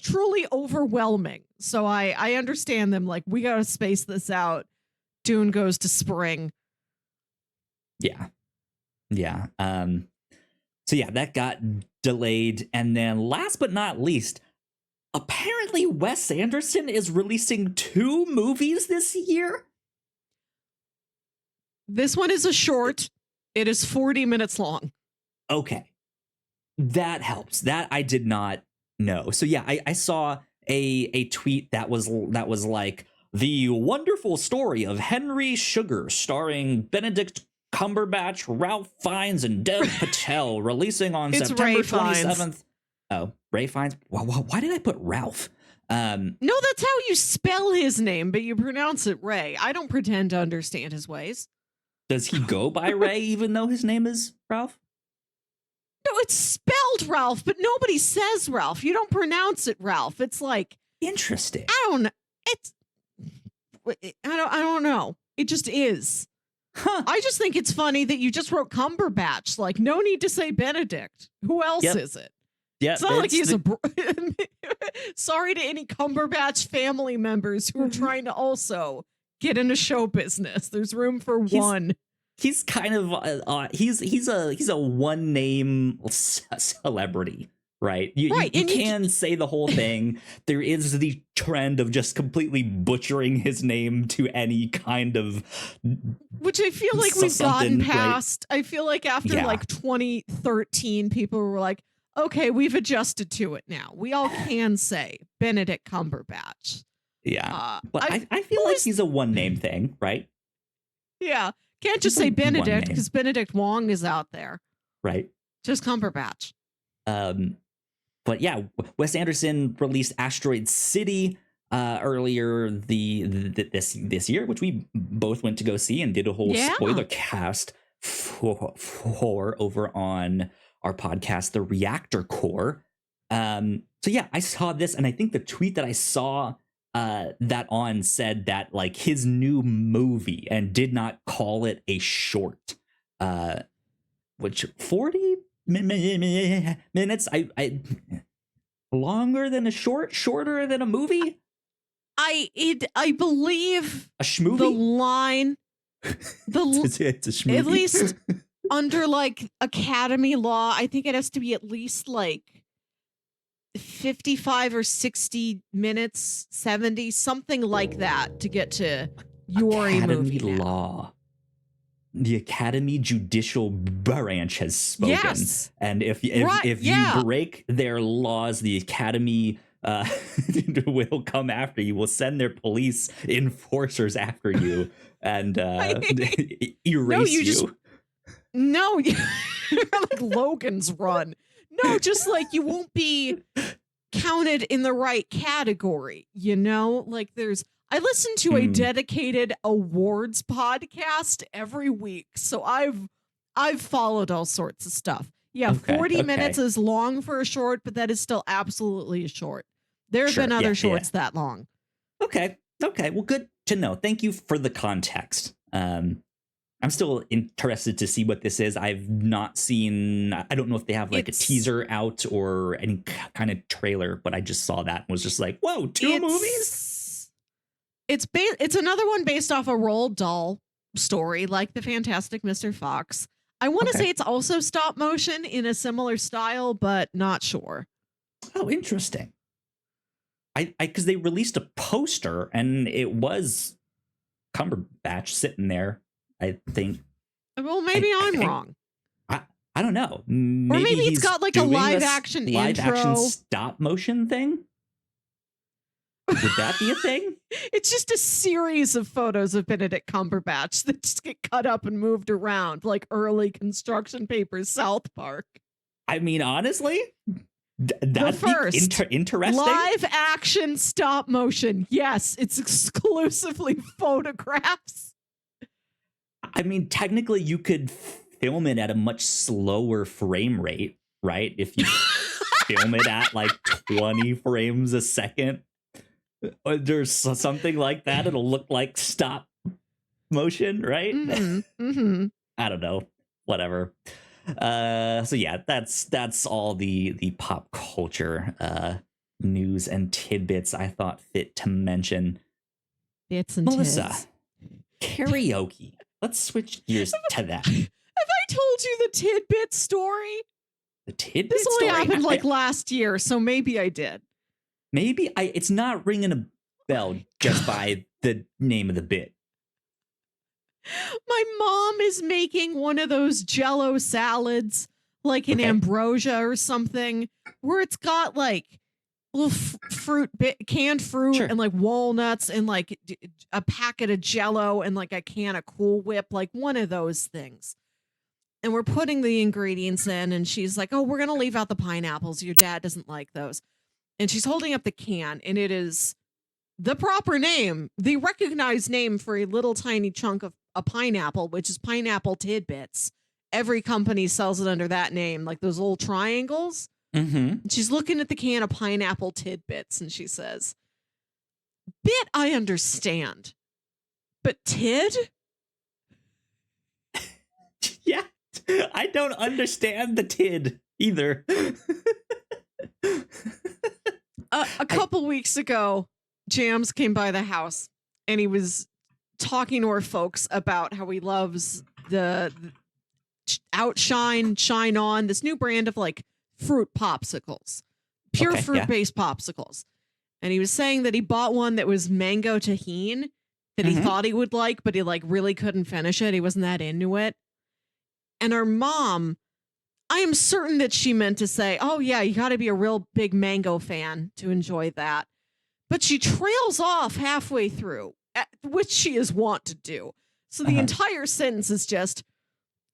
Truly overwhelming. So I understand them. Like, we got to space this out. Dune goes to spring. Yeah. So yeah, that got delayed, and then last but not least, apparently Wes Anderson is releasing 2 movies this year. This one is a short. It is 40 minutes long. Okay. That helps. That I did not know. So yeah, I saw a tweet that was like, the wonderful story of Henry Sugar starring Benedict Cumberbatch, Ralph Fiennes, and Dev Patel, releasing on September 27th. Oh, Ray Fiennes? Why did I put Ralph? No, that's how you spell his name, but you pronounce it Ray. I don't pretend to understand his ways. Does he go by Ray even though his name is Ralph? No, it's spelled Ralph, but nobody says Ralph. You don't pronounce it Ralph. It's like, interesting. I don't know. I don't know. It just is. Huh. I just think it's funny that you just wrote Cumberbatch. Like, no need to say Benedict. Who else is it? Yeah, it's not like he's sorry to any Cumberbatch family members who are trying to also get into show business. There's room for one. He's kind of he's a one name celebrity, right? You can say the whole thing. There is the trend of just completely butchering his name to any kind of, which I feel like we've gotten past. Right? I feel like after like 2013, people were like, okay, we've adjusted to it now. We all can say Benedict Cumberbatch. Yeah. But I feel like he's a one name thing, right? Yeah. Can't just say Benedict because Benedict Wong is out there. Right. Just Cumberbatch. But yeah, Wes Anderson released Asteroid City earlier this year, which we both went to go see and did a whole spoiler cast for over on our podcast, The Reactor Core. So yeah, I saw this, and I think the tweet that I saw that on said that like his new movie, and did not call it a short, which 40 minutes, I longer than a shorter than a movie. I believe a schmovie? The line, it's a schmovie. At least under like Academy law, I think it has to be at least like 55 or 60 minutes, 70, something like that to get to your movie. Academy law. The Academy Judicial Branch has spoken. Yes. And if you break their laws, the Academy will come after you, will send their police enforcers after you and erase you. No, like Logan's Run. No, just like you won't be counted in the right category, you know? Like I listen to a dedicated awards podcast every week, so I've followed all sorts of stuff. Yeah, 40 minutes is long for a short, but that is still absolutely a short. There have been other shorts that long. Okay, well, good to know. Thank you for the context. I'm still interested to see what this is. I've not seen, I don't know if they have like a teaser out or any kind of trailer, but I just saw that and was just like, whoa, two movies? It's another one based off a Roald Dahl story, like The Fantastic Mr. Fox. I want to say it's also stop motion in a similar style, but not sure. Oh, interesting. Because they released a poster and it was Cumberbatch sitting there, I think. Well, maybe I'm wrong. I don't know. Maybe he's got like a live action stop motion thing. Would that be a thing? It's just a series of photos of Benedict Cumberbatch that just get cut up and moved around like early construction papers, South Park. I mean, honestly, that's interesting. Live action stop motion. Yes, it's exclusively photographs. I mean, technically, you could film it at a much slower frame rate, right? If you film it at like 20 frames a second. There's something like that. It'll look like stop motion, right? I don't know. Whatever. So yeah, that's all the pop culture news and tidbits I thought fit to mention. Bits and Melissa, tids. Karaoke. Let's switch gears to that. Have I told you the tidbit story? The tidbit this story? This only happened last year, so maybe I did. Maybe it's not ringing a bell just by the name of the bit. My mom is making one of those Jell-O salads, like an ambrosia or something, where it's got like little canned fruit and like walnuts and like a packet of Jell-O and like a can of Cool Whip, like one of those things. And we're putting the ingredients in, and she's like, "Oh, we're gonna leave out the pineapples. Your dad doesn't like those." And she's holding up the can, and it is the proper name, the recognized name for a little tiny chunk of a pineapple, which is pineapple tidbits. Every company sells it under that name, like those little triangles. And she's looking at the can of pineapple tidbits, and she says, "Bit, I understand, but tid?" Yeah, I don't understand the tid either. A couple weeks ago, Jams came by the house and he was talking to our folks about how he loves the Shine On, this new brand of like fruit popsicles, pure fruit-based popsicles. And he was saying that he bought one that was mango tahini that he thought he would like, but he like really couldn't finish it. He wasn't that into it. And our mom I am certain that she meant to say, oh, yeah, you got to be a real big mango fan to enjoy that. But she trails off halfway through, which she is wont to do. So the entire sentence is just,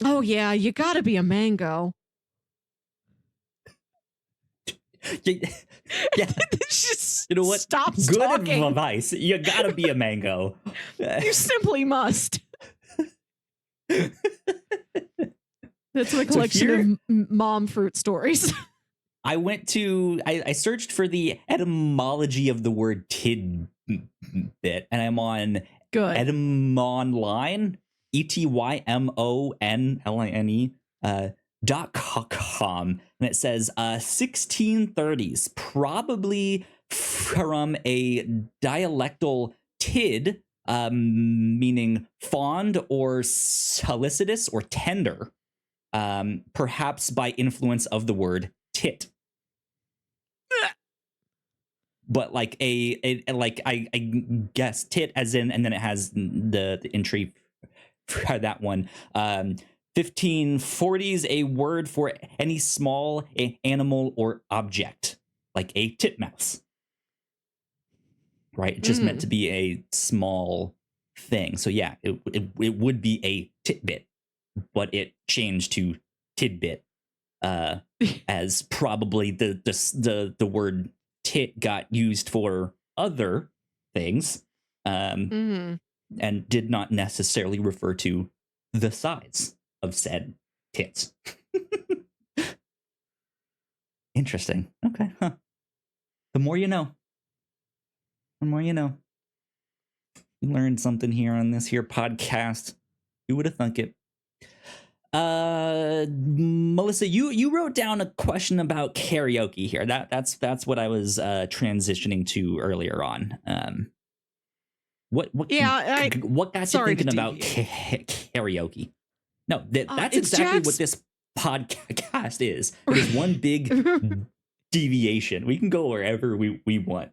oh, yeah, you got to be a mango. Yeah. Just you know what? Stops Good talking. advice. You got to be a mango. You simply must. That's my collection of mom fruit stories. I searched for the etymology of the word tidbit, and I'm on Etymonline, ETYMONLINE, .com, and it says 1630s, probably from a dialectal tid, meaning fond or solicitous or tender, perhaps by influence of the word tit. But like I guess tit as in, and then it has the entry for that one. 1540s, a word for any small animal or object, like a titmouse. Right? It just meant to be a small thing. So yeah, it would be a titbit, but it changed to tidbit, as probably the word tit got used for other things, and did not necessarily refer to the size of said tits. Interesting. Okay. Huh. The more you know. The more you know. You learned something here on this here podcast. Who would have thunk it? Melissa, you wrote down a question about karaoke here. That's what I was transitioning to earlier on. What got you thinking about karaoke? No, that's exactly what this podcast is. It is one big deviation. We can go wherever we want.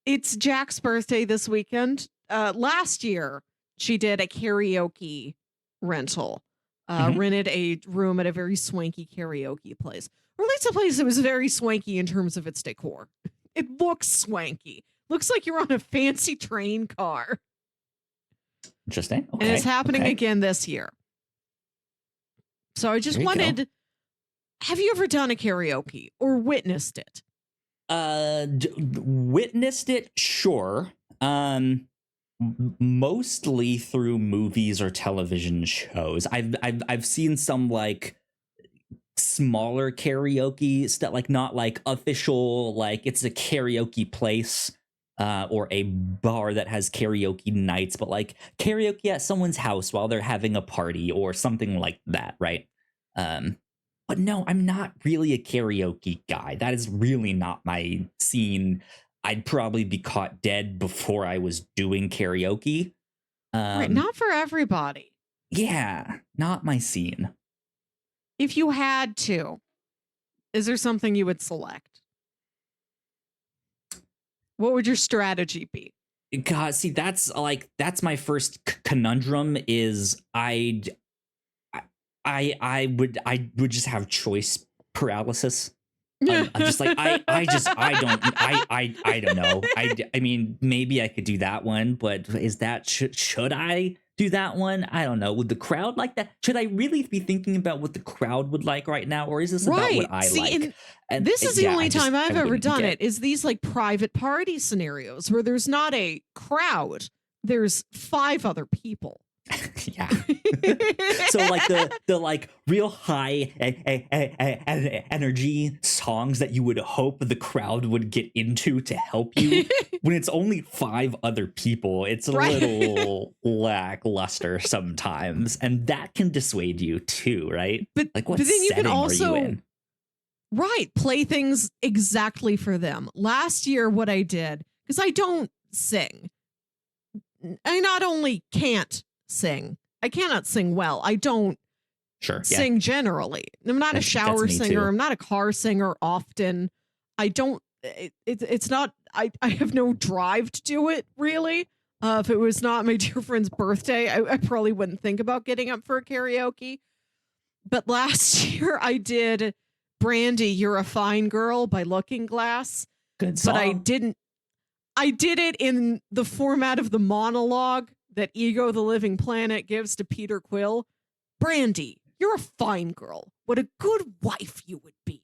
It's Jack's birthday this weekend. Last year, she did a karaoke rental, rented a room at a very swanky karaoke place, or at least a place that was very swanky in terms of its decor. It looks swanky. Looks like you're on a fancy train car. Interesting. Okay. And it's happening again this year. So I just wanted, have you ever done a karaoke or witnessed it? Witnessed it, sure. Mostly through movies or television shows. I've seen some like smaller karaoke stuff, like not like official, like it's a karaoke place or a bar that has karaoke nights, but like karaoke at someone's house while they're having a party or something like that, right? But no, I'm not really a karaoke guy. That is really not my scene. I'd probably be caught dead before I was doing karaoke. Right, not for everybody. Yeah, not my scene. If you had to, is there something you would select? What would your strategy be? God, see, that's my first conundrum. Is I would just have choice paralysis. I'm just like I don't know. I mean, maybe I could do that one, but is that should I do that one? I don't know. Would the crowd like that? Should I really be thinking about what the crowd would like right now, or is this about what I like? And this is the only time I've ever done it. Is these like private party scenarios where there's not a crowd, there's 5 other people. Yeah. So like the like real high energy songs that you would hope the crowd would get into to help you, when it's only 5 other people, it's a little lackluster sometimes, and that can dissuade you too, right? But like, what then you can also are you in? Play things exactly for them. Last year, what I did, because I don't sing, I not only can't sing, I cannot sing well. I don't sing generally. I'm not a shower singer. Too. I'm not a car singer often. I don't, it's not, I have no drive to do it really. If it was not my dear friend's birthday, I probably wouldn't think about getting up for a karaoke. But last year I did Brandy, You're a Fine Girl by Looking Glass. Good song. But I did it in the format of the monologue that Ego the Living Planet gives to Peter Quill. Brandy, you're a fine girl. What a good wife you would be.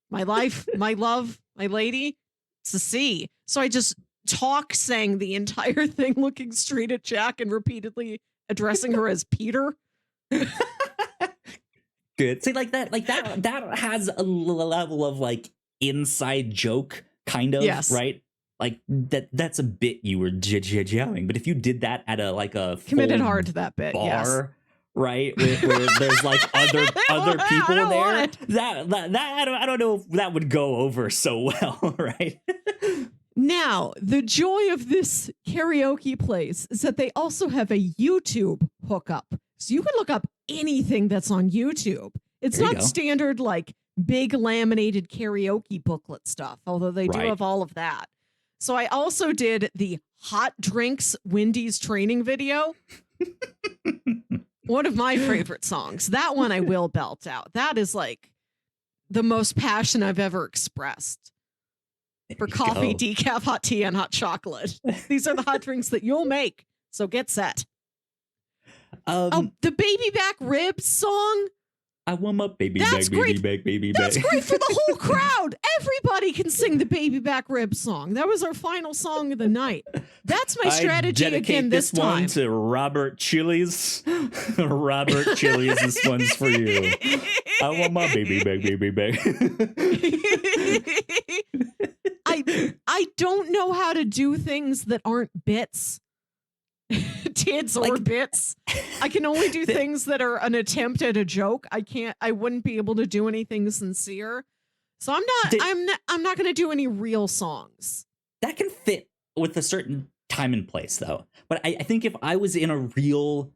My life, my love, my lady, it's a C. So I just sang the entire thing, looking straight at Jack and repeatedly addressing her as Peter. Good. See, that has a level of like inside joke kind of, Yes. right? Like that's a bit you were jamming, but if you did that at a Committed full hard to that bit, bar, yes. right, where there's like other people there, that I don't know if that would go over so well, right? Now, the joy of this karaoke place is that they also have a YouTube hookup. So you can look up anything that's on YouTube. It's not standard like big laminated karaoke booklet stuff, although they do have all of that. So I also did the hot drinks Wendy's training video. One of my favorite songs. That one I will belt out. That is like the most passion I've ever expressed. For coffee, decaf, hot tea, and hot chocolate. These are the hot drinks that you'll make. So get set. The baby back ribs song. I want my baby back, baby back. That's great for the whole crowd. Everybody can sing the baby back ribs song. That was our final song of the night. That's my strategy again this time. One to Robert Chili's. Robert Chili's, this one's for you. I want my baby back. I don't know how to do things that aren't bits. Tits or bits. I can only do things that are an attempt at a joke. I wouldn't be able to do anything sincere. So I'm not going to do any real songs. That can fit with a certain time and place though. But I think if I was in a real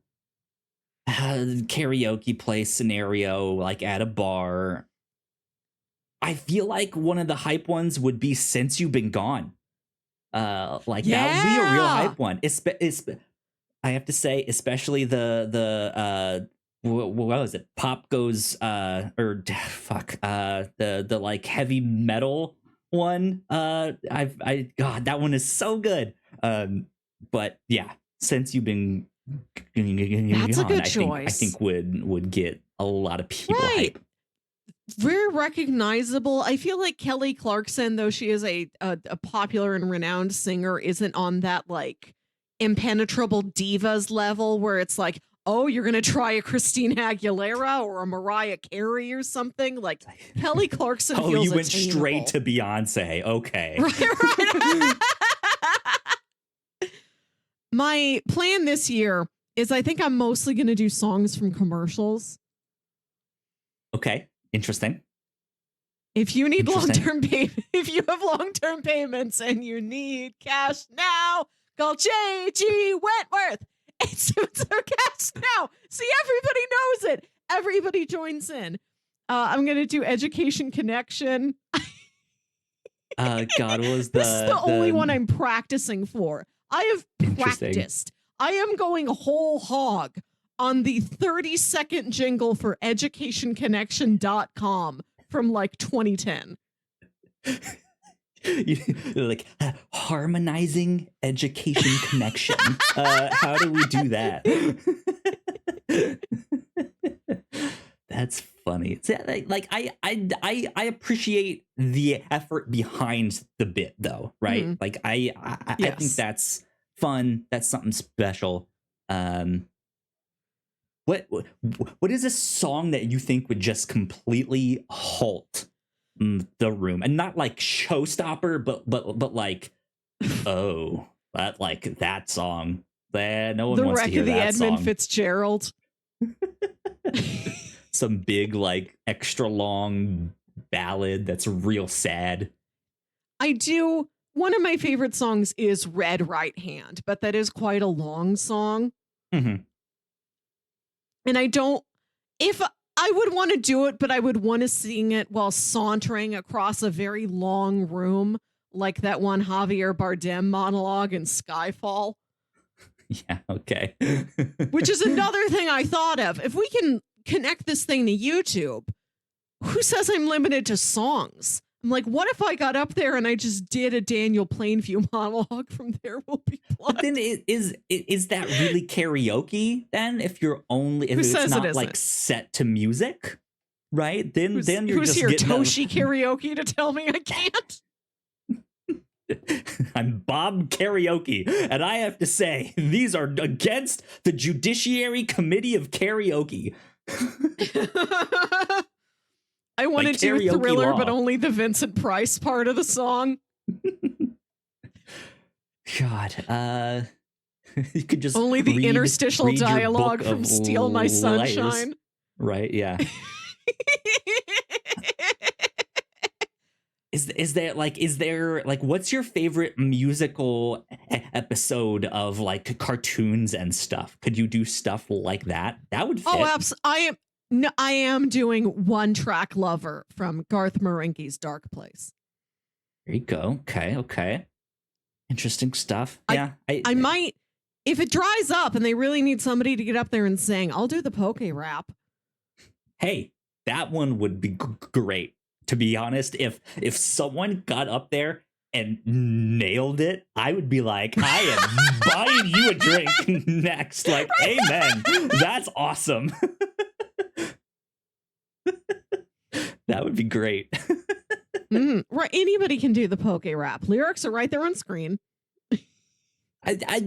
karaoke place scenario, like at a bar, I feel like one of the hype ones would be Since You've Been Gone. That would be a real hype one. I have to say, especially the what was it? Pop Goes the like heavy metal one. God, that one is so good. But yeah, Since You've Been That's Gone, a good choice. I think would get a lot of people hype. Very recognizable. I feel like Kelly Clarkson, though she is a popular and renowned singer, isn't on that like impenetrable divas level where it's like, oh, you're going to try a Christina Aguilera or a Mariah Carey or something. Like Kelly Clarkson feels you went attainable. straight to Beyonce. Okay. Right. My plan this year is I think I'm mostly going to do songs from commercials. Okay. Interesting. If you need long-term if you have long-term payments and you need cash now, call J.G. Wentworth. 870 cash now. See, everybody knows it. Everybody joins in. I'm going to do Education Connection. God, what was this is the only one I'm practicing for. I have practiced. I am going whole hog on the 30-second jingle for educationconnection.com from like 2010. Like harmonizing education connection. How do we do that? That's funny. Like I appreciate the effort behind the bit though, right? Mm-hmm. Like I think that's fun. That's something special. What is a song that you think would just completely halt the room, and not like showstopper, but like, oh, that song, no one wants to hear that song. The Wreck of the Edmund Fitzgerald. Some big like extra long ballad that's real sad. I do. One of my favorite songs is Red Right Hand, but that is quite a long song. Mm-hmm. And if I would want to do it, but I would want to sing it while sauntering across a very long room, like that one Javier Bardem monologue in Skyfall. Yeah, okay. Which is another thing I thought of. If we can connect this thing to YouTube, who says I'm limited to songs? I'm like, what if I got up there and I just did a Daniel Plainview monologue from There Will Be Blood? But then is that really karaoke then? If you're only if Who it's says it not isn't? like set to music, right? Then you're who's just here, getting Toshi Karaoke, to tell me I can't? I'm Bob Karaoke, and I have to say these are against the Judiciary Committee of Karaoke. I want to do Thriller, but only the Vincent Price part of the song. God, you could just only the interstitial read dialogue from Steal My Sunshine. Right, yeah. Is there what's your favorite musical episode of like cartoons and stuff? Could you do stuff like that? That would fit. Oh, absolutely. I am doing One Track Lover from Garth Marenghi's Dark Place. There you go. Okay. Interesting stuff. Yeah. I might, if it dries up and they really need somebody to get up there and sing, I'll do the Poke Rap. Hey, that one would be great. To be honest, if someone got up there and nailed it, I would be like, I am buying you a drink next. Like, amen. That's awesome. That would be great. Right. Anybody can do the Poke Rap. Lyrics are right there on screen. I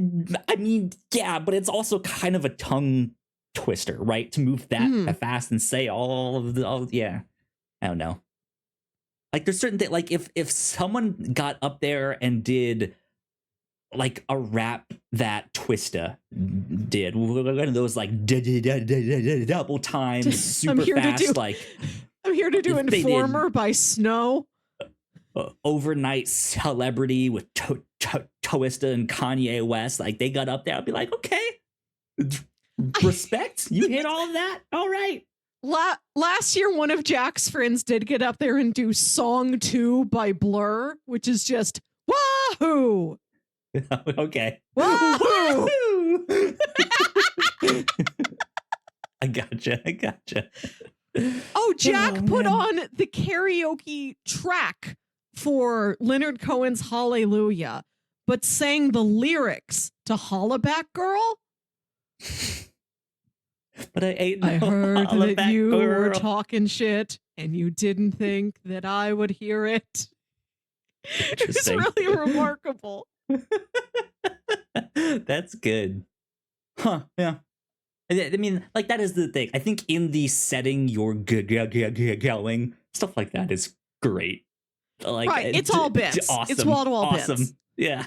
mean, yeah, but it's also kind of a tongue twister, right? To move that fast and say yeah. I don't know. Like there's certain things, like if someone got up there and did like a rap that Twista did, one of those like double times, super fast, I'm here to do Informer by Snow. Overnight celebrity with Twista and Kanye West, like they got up there, I'd be like, okay, respect, you hit all of that, all right. Last year, one of Jack's friends did get up there and do Song 2 by Blur, which is just wahoo. Okay. Wahoo. I gotcha. Oh, Jack put on the karaoke track for Leonard Cohen's Hallelujah, but sang the lyrics to Hollaback Girl. But I heard that you were talking shit and you didn't think that I would hear it. It's really remarkable. That's good. Huh, yeah. I mean, like, that is the thing. I think in the setting you're going, stuff like that is great. Like, right, it's all bits. Awesome. It's wall-to-wall bits. Yeah.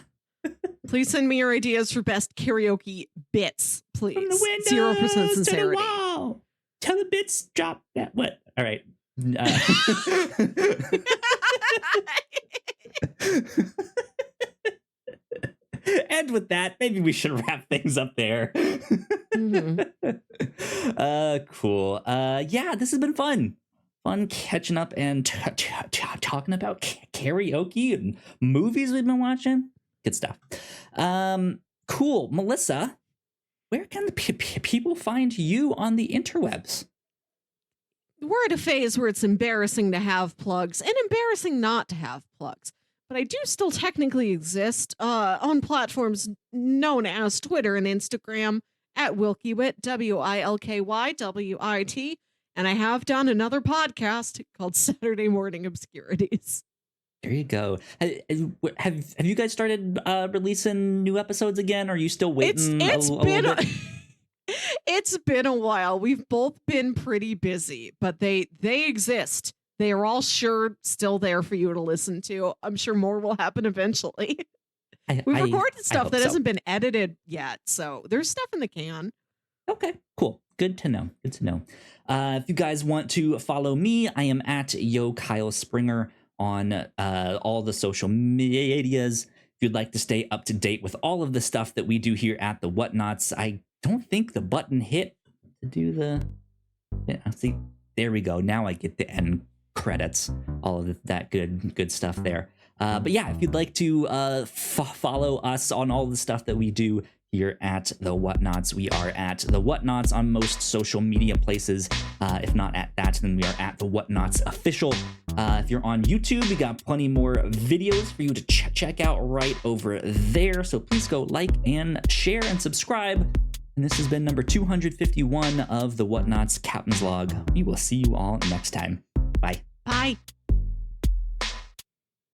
Please send me your ideas for best karaoke bits, please. From the windows 0% sincerity. to the wall. Tell the bits drop that. What? All right. And with that, maybe we should wrap things up there. Cool. Yeah, this has been fun. Fun catching up and talking about karaoke and movies we've been watching. Good stuff. Cool. Melissa, where can the people find you on the interwebs? We're at a phase where it's embarrassing to have plugs and embarrassing not to have plugs. But I do still technically exist on platforms known as Twitter and Instagram at WilkyWit, WilkyWit. And I have done another podcast called Saturday Morning Obscurities. There you go. Have you guys started releasing new episodes again? Or are you still waiting a little bit? It's been a while. We've both been pretty busy, but they exist. They are all still there for you to listen to. I'm sure more will happen eventually. We've recorded stuff that hasn't been edited yet, so there's stuff in the can. Okay, cool. Good to know. If you guys want to follow me, I am at Yo Kyle Springer on all the social medias. If you'd like to stay up to date with all of the stuff that we do here at the Whatnauts, I don't think the button hit to do the... Yeah, see, there we go. Now I get the end credits, all of that good stuff there. But yeah, if you'd like to follow us on all the stuff that we do here at the Whatnauts. We are at the Whatnauts on most social media places. If not at that, then we are at the Whatnauts official. If you're on YouTube, we got plenty more videos for you to check out right over there. So please go like and share and subscribe. And this has been number 251 of the Whatnauts Captain's Log. We will see you all next time. Bye. Bye.